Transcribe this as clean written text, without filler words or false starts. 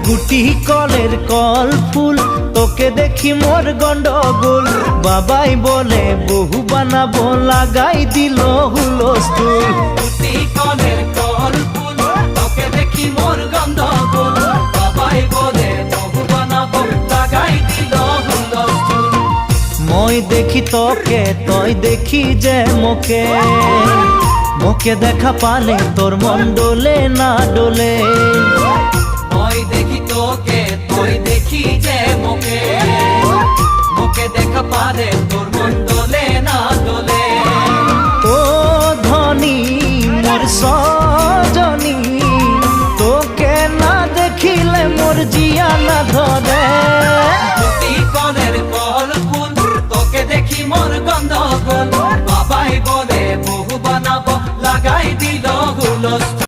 গুটি কলের কল ফুল, তোকে দেখি মোর গন্ডগোল। বাবাই বলে বহু বানাবো, লাগাই দিল হুলস্থুল। গুটি কলের কল ফুল, তোকে দেখি মোর গন্ডগোল। বাবাই বলে বহু বানাবো, লাগাই দিল হুলস্থুল। মই দেখি তোকে, তই দেখি যে মোকে, মোকে দেখা পালে তোর মন ডোলে না ডোলে। মই দেখি তোকে, তুই দেখি যে মোকে, মোকে দেখা পারে তোর মন দোলে না দোলে। ও ধনী মোর সজনী, তোকে না দেখিলে মোর জিয়া না ধরে। গুটি কলের কল ফুল, তোকে দেখি মোর গন্ডগোল। বাবাই বলে বহু বানাবো, লাগাই দিল হুলস্থুল।